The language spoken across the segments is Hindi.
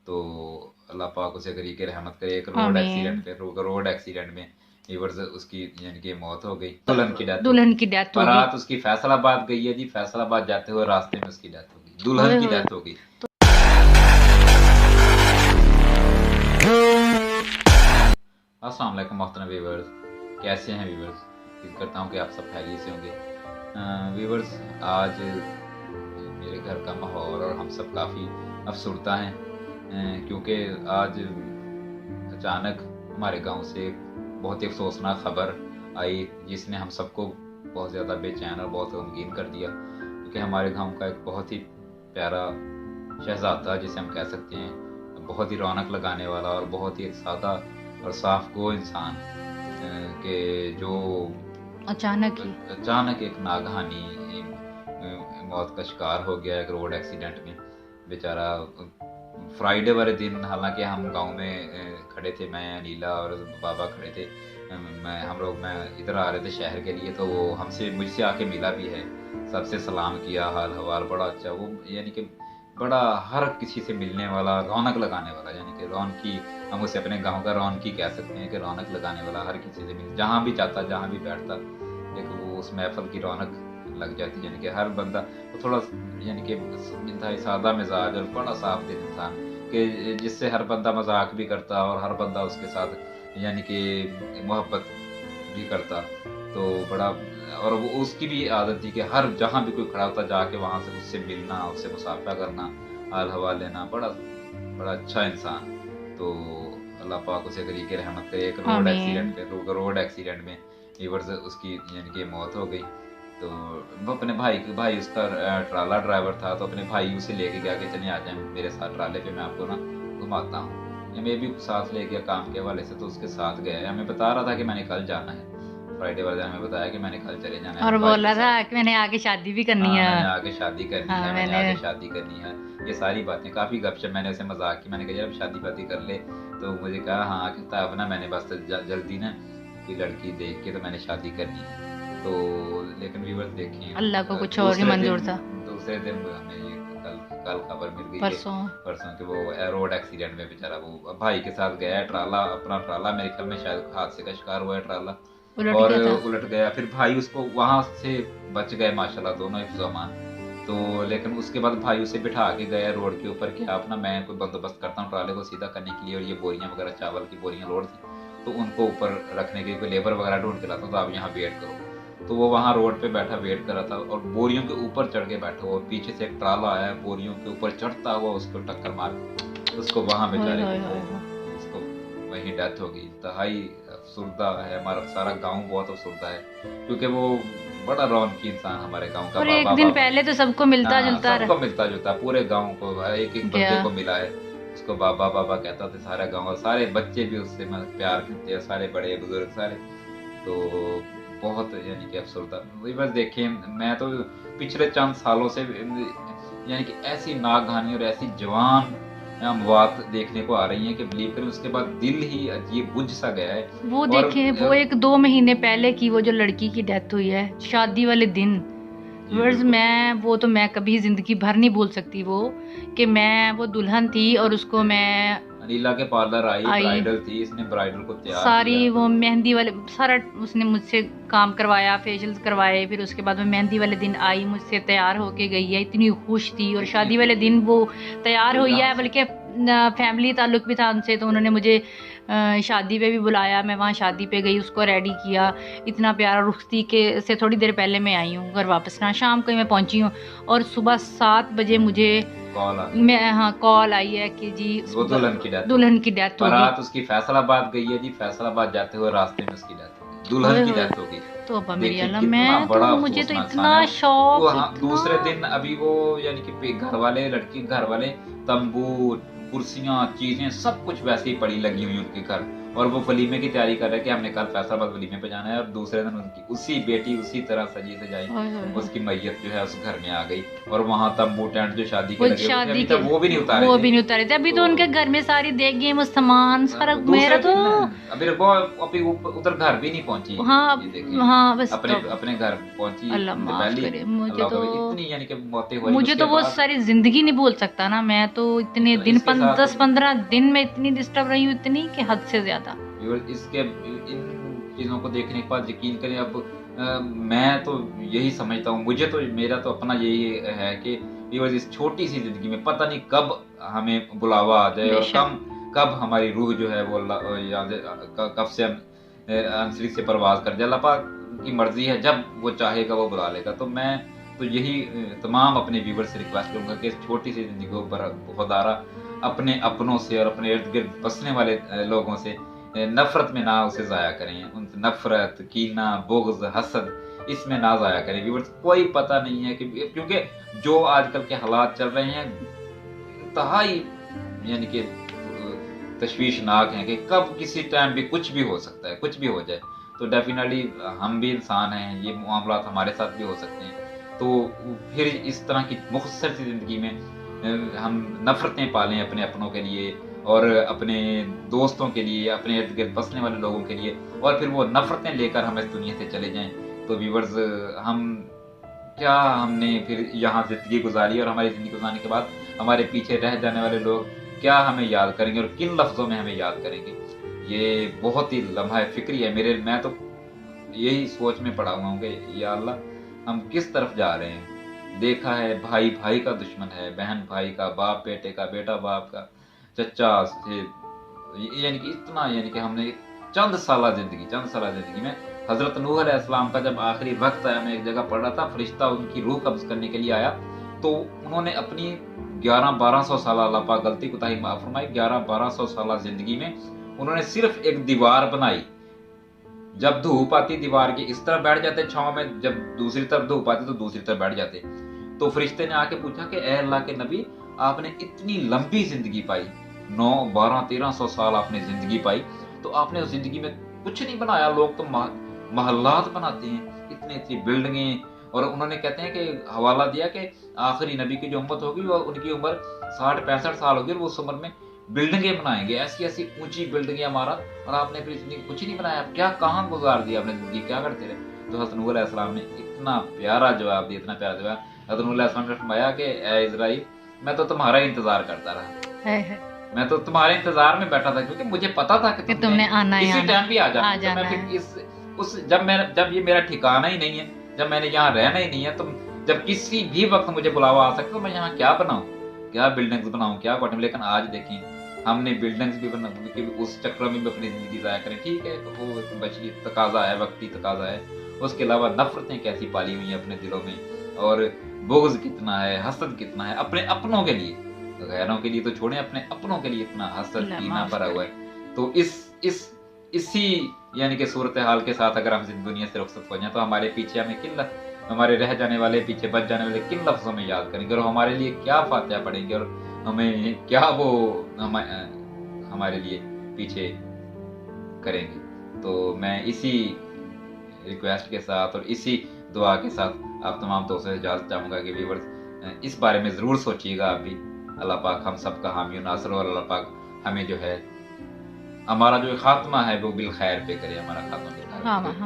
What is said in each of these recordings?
तो अल्लाह पाक उसे करी के रहमत करे। एक आमीन। रोड एक्सीडेंट में वीवर्स उसकी यानी कि मौत हो गई, दुल्हन की डेथ हो दुल्हन गई। की डेथ होगी। बारात उसकी फैसलाबाद गई है जी, फैसलाबाद जाते हुए रास्ते में उसकी डेथ हो गई, दुल्हन ओए की होए। डेथ हो गई। अस्सलाम वालेकुम मोहतरम व्यूवर्स, कैसे हैं व्यूवर्स? उम्मीद करता हूँ कि आप सब खैरियत से होंगे। व्यूवर्स, आज मेरे घर का माहौल और हम सब काफ़ी अफसरदा हैं, क्योंकि आज अचानक हमारे गांव से बहुत ही अफसोसनाक खबर आई, जिसने हम सबको बहुत ज़्यादा बेचैन और बहुत गमगीन कर दिया। क्योंकि हमारे गांव का एक बहुत ही प्यारा शहजादा, जिसे हम कह सकते हैं, बहुत ही रौनक लगाने वाला और बहुत ही एक सादा और साफ गो इंसान, के जो अचानक एक नागहानी मौत का शिकार हो गया एक रोड एक्सीडेंट में। बेचारा फ्राइडे वाले दिन, हालांकि हम गांव में खड़े थे, मैं अनीला और बाबा खड़े थे। मैं इधर आ रहे थे शहर के लिए, तो वो मुझसे आके मिला भी है, सबसे सलाम किया, हाल हवाल बड़ा अच्छा। वो यानी कि बड़ा हर किसी से मिलने वाला, रौनक लगाने वाला, यानी कि रौनकी, हम उसे अपने गांव का रौनकी कह सकते हैं कि रौनक लगाने वाला, हर किसी से मिल, जहाँ भी जाता जहाँ भी बैठता एक वो उस महफल की रौनक लग जाती। यानी कि हर बंदा वो थोड़ा यानी कि इंतहाई सादा मिजाज और बड़ा साफ दिल इंसान, कि जिससे हर बंदा मजाक भी करता और हर बंदा उसके साथ यानी कि मोहब्बत भी करता। तो बड़ा, और वो उसकी भी आदत थी कि हर जहाँ भी कोई खड़ा होता जाके वहाँ से उससे मिलना, उससे मुसाफा करना, हाल हवाल लेना, बड़ा बड़ा अच्छा इंसान। तो अल्लाह पाक उसे करी के रहमत करे। एक आमीन। रोड एक्सीडेंट में वीवर्स उसकी यानी कि मौत हो गई। तो वो अपने भाई उसका ट्राला ड्राइवर था, तो अपने भाई उसे लेके गया कि चलिए आ जाए मेरे साथ ट्राले पे, मैं आपको ना घुमाता हूँ। मैं भी साथ ले गया काम के हवाले से, तो उसके साथ गया। हमें बता रहा था कि मैंने कल जाना है, फ्राइडे वाले दिन हमें बताया कि मैंने कल चले जाना है और अपने भाई के बोला था साथ। कि मैंने आगे शादी भी करनी हाँ, है। मैंने आगे शादी करनी हाँ है, मैंने मैंने। आगे शादी करनी है, ये सारी बातें काफ़ी गपशप, मैंने उसे मजाक की, मैंने कहा यार शादी वादी कर ले। तो मुझे कहा हाँ, कहता अब ना मैंने बस जल्दी ना कोई लड़की देख के तो मैंने शादी करनी है। तो लेकिन व्यूअर्स देखें, अल्लाह को कुछ और ही मंजूर था। दूसरे दिन हमें ये कल कल खबर मिल गई कि परसों। परसों कि वो रोड एक्सीडेंट में बेचारा वो भाई के साथ गया है, ट्राला अपना ट्राला मेरे ख्याल में शायद हादसे का शिकार हुआ है ट्राला, उलट और गया था। उलट गया। फिर भाई उसको वहां से बच गए माशाल्लाह, दोनों हिफ्ज़-ओ-अमान। तो लेकिन उसके बाद भाई उसे बिठा के गया रोड के ऊपर कि आप ना, मैं कोई बंदोबस्त करता हूँ ट्राले को सीधा करने के लिए, और ये बोरियां वगैरह, चावल की बोरियां लोड थी, तो उनको ऊपर रखने के लिए कोई लेबर वगैरह ढूंढ के लाता हूँ, तो आप यहाँ वेट करो। तो वो वहाँ रोड पे बैठा वेट कर रहा था, और बोरियों के ऊपर चढ़ के बैठा हुआ, पीछे से एक ट्राला आया, बोरियों के ऊपर चढ़ता हुआ उसको टक्कर मार, उसको वहाँ होए बेचारे होए को होए वो होए। उसको वहीं डेथ हो गई। इंतहाई अफसरदा है हमारा सारा गांव, बहुत अफसरदा है, क्योंकि वो बड़ा रौनकी इंसान, हमारे गांव का और एक बाबा दिन बाबा। पहले तो सबको मिलता हाँ, जुलता सबको मिलता जुलता, पूरे गांव को, एक एक गया। बंदे को मिला है, उसको बाबा बाबा कहता था सारा गांव, और सारे बच्चे भी उससे प्यार करते हैं, सारे बड़े बुजुर्ग सारे। तो बहुत यानी कि अफसरदा, वही बस देखें, मैं तो पिछले चंद सालों से यानी कि ऐसी नागहानी और ऐसी जवान अमवात देखने को आ रही हैं कि बिलीव करें, उसके बाद दिल ही अजीब बुझ सा गया है। वो और देखें, वो एक 2 महीने पहले की वो जो लड़की की डेथ हुई है शादी वाले दिन, जी वर्ड्स बिल्कुल, मैं कभी जिंदगी भर नहीं भूल सकती वो, कि मैं वो दुल्हन थी और उसको मैं अनिला के पार्लर आई, आई, ब्राइडल थी, इसने ब्राइडल को तैयार सारी किया। वो मेहंदी वाले सारा उसने मुझसे काम करवाया, फेशियल करवाए, फिर उसके बाद में मेहंदी वाले दिन आई, मुझसे तैयार होके गई है, इतनी खुश थी। और इतनी शादी वाले खुश दिन वो तैयार हुई है, यहाँ से बल्कि फैमिली ताल्लुक भी था उनसे, तो उन्होंने मुझे शादी पे भी बुलाया, मैं वहाँ शादी पे गई, उसको रेडी किया, इतना प्यारा। रुखती के से थोड़ी देर पहले मैं आई हूँ घर वापस ना, शाम को ही मैं पहुँची हूँ, और सुबह 7 बजे मुझे कॉल आ मैं हाँ कॉल आई है कि जी वो दुल्हन की डेथ हो दुल्हन गई। की डेथ होगी। बारात उसकी फैसलाबाद गई है जी, फैसलाबाद जाते हुए रास्ते में उसकी डेथ हो गई, दुल्हन ओए की होए। डेथ हो गई। तो अब्बा मेरी देखिए अल्लाह, कितना मैं तो बड़ा मुझे तो अफसोसनाक सान इतना है वो। शौक, हाँ, इतना। दूसरे दिन अभी वो यानी कि घर वाले, लड़की घर वाले, तंबू, कुर्सियां, चीजें सब कुछ वैसे ही पड़ी लगी हुई उनके घर, और वो वलीमे की तैयारी कर रहे हैं कि हमने कल फैसलाबाद वलीमे पे जाना है, और दूसरे दिन उनकी उसी बेटी उसी तरह सजी सजाई ओए होए होए। उसकी मैयत जो है उस घर में आ गई, और वहाँ तंबू टेंट जो शादी के वो लगे हुए थे शादी अभी के तक वो भी नहीं उतारे वो थे। भी नहीं उतारे थे अभी तो उनके घर में सारी देगी वो सामान सारा दूसरे मेरा तो दिन अभी वो अभी उधर घर भी नहीं पहुंची। हाँ ये देखिए हाँ बस अपने तो अपने घर पहुंची अल्लाह माफ पहली, करे मुझे अल्लाह तो का इतनी यानी कि मौतें हो रही मुझे उसके तो वो बाद। सारी जिंदगी नहीं भूल सकता ना मैं तो इतने तो दिन इसके साथ 10-15 दिन में इतनी डिस्टर्ब रही हूँ इतनी कि हद से ज्यादा। व्यूअर्स, इसके इन चीज़ों को देखने के बाद यकीन करें अब मैं तो यही समझता हूँ, मुझे तो मेरा तो अपना यही है कि व्यूअर्स इस छोटी सी ज़िंदगी में पता नहीं कब हमें बुलावा आ जाए और बेशक कब हमारी रूह जो है वो कब से हम अंतरिक्ष से परवाज़ कर जाए। अल्लाह पाक की मर्ज़ी है, जब वो चाहेगा वो बुला लेगा। तो मैं तो यही तमाम अपने व्यूअर्स से रिक्वेस्ट करूँगा कि इस छोटी सी ज़िंदगी को खुदारा अपने अपनों से और अपने इर्द गिर्द बसने वाले लोगों से नफरत में ना उसे ज़ाया करें। उन नफरत, कीना, बुग़्ज़, हसद इसमें ना ज़ाया करें व्यूअर्स। कोई पता नहीं है कि क्योंकि जो आजकल के हालात चल रहे हैं इंतहाई यानी कि तशवीशनाक हैं कि कब किसी टाइम भी कुछ भी हो सकता है, कुछ भी हो जाए। तो डेफिनेटली हम भी इंसान हैं, ये मामलात हमारे साथ भी हो सकते हैं। तो फिर इस तरह की मुख्तसर सी ज़िंदगी में हम नफ़रतें पालें अपने अपनों के लिए और अपने दोस्तों के लिए, अपने इर्द गिर्द बसने वाले लोगों के लिए, और फिर वो नफ़रतें लेकर हम इस दुनिया से चले जाएं। तो व्यूअर्स, हम क्या हमने फिर यहाँ ज़िंदगी गुजारी और हमारी ज़िंदगी गुजारने के बाद हमारे पीछे रह जाने वाले लोग क्या हमें याद करेंगे और किन लफ्ज़ों में हमें याद करेंगे। ये बहुत ही लम्हा फ़िक्री है मेरे। मैं तो यही सोच में पड़ा हुआ हूँ कि या अल्लाह हम किस तरफ जा रहे हैं। देखा है भाई भाई का दुश्मन है, बहन भाई का, बाप बेटे का, बेटा बाप का, चचा से, यानी कि इतना यानी कि हमने चंद साल ज़िंदगी में हज़रत नूह अलैहिस्सलाम का जब आखिरी वक्त आया, मैं एक जगह पढ़ रहा था, फरिश्ता उनकी रूह कब्ज़ करने के लिए आया, तो उन्होंने अपनी 1100-1200 साल, अल्लाह पाक गलती कोताही माफ़ फरमाए, 1100-1200 साल ज़िंदगी में उन्होंने सिर्फ एक दीवार बनाई। जब धूप आती दीवार की इस तरफ बैठ जाते छांव में, जब दूसरी तरफ धूप आती तो दूसरी तरफ बैठ जाते। तो फरिश्ते ने आके पूछा कि ए अल्लाह के नबी, आपने इतनी लंबी जिंदगी पाई, 9, 12, 1300 साल आपने जिंदगी पाई, तो आपने उस जिंदगी में कुछ नहीं बनाया। लोग तो महल्लात बनाते हैं, इतनी इतनी बिल्डिंगें, और उन्होंने कहते हैं कि हवाला दिया कि आखिरी नबी की जो उम्मत होगी और उनकी उम्र 60-65 साल होगी और वो उस उम्र में बिल्डिंगें बनाएंगे, ऐसी ऐसी ऊंची बिल्डिंगें इमारत, और आपने फिर इतनी कुछ नहीं बनाया। क्या कहाँ गुजार दिया आपने जिंदगी, क्या करते रहे। तो हज़रत नूह अलैहिस्सलाम ने इतना प्यारा जवाब दिया, इतना प्यारा जवाब। हज़रत नूह अलैहिस्सलाम ने फरमाया कि ए इज़राइल, मैं तो तुम्हारा इंतजार करता रहा, मैं तो तुम्हारे इंतजार में बैठा था, क्योंकि मुझे पता था कि तुमने आना है, इसी टाइम भी आ जाना। तो मैं फिर जब ये मेरा ठिकाना ही नहीं है, जब मैंने यहाँ रहना ही नहीं है, तो जब किसी भी वक्त मुझे बुलावा आ सकता, तो मैं यहाँ क्या बनाऊँ, क्या बिल्डिंग्स बनाऊँ, क्या क्वार्टर। लेकिन आज देखिए हमने बिल्डिंग्स भी बना, उस चक्कर में भी अपनी जिंदगी ज़ाया करें। ठीक है, तो वो बची तकाजा है, वक्ती तकाजा है। उसके अलावा नफरतें कैसी पाली हुई हैं अपने दिलों में, और बुग़्ज़ कितना है, हसद कितना है अपने अपनों के लिए, गैरों के लिए तो छोड़ें, अपने अपनों के लिए इतना हसद कीना भरा हुआ है। तो इसी यानी कि सूरत हाल के साथ अगर हम दुनिया से रुखसत हो जाए, तो हमारे पीछे हमें हमारे रह जाने वाले, पीछे बच जाने वाले किन लफ्ज़ों में याद करेंगे, और हमारे लिए क्या फातिहा पढ़ेंगे, और हमें क्या वो हमारे लिए पीछे करेंगे। तो मैं इसी रिक्वेस्ट के साथ और इसी दुआ के साथ आप तमाम दोस्तों से इजाज़त चाहूँगा कि व्यूअर्स इस बारे में ज़रूर सोचिएगा आप भी। अल्लाह पाक हम सब का हामी नासर, और अल्लाह पाक हमें जो है हमारा जो खात्मा है वो बिल खैर पे करे, हमारा खात्मा बिल खैर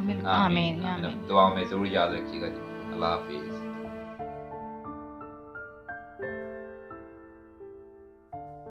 पे करे। आमीन। दुआओं में ज़रूर याद रखिएगा जी। अल्लाह हाफिज़।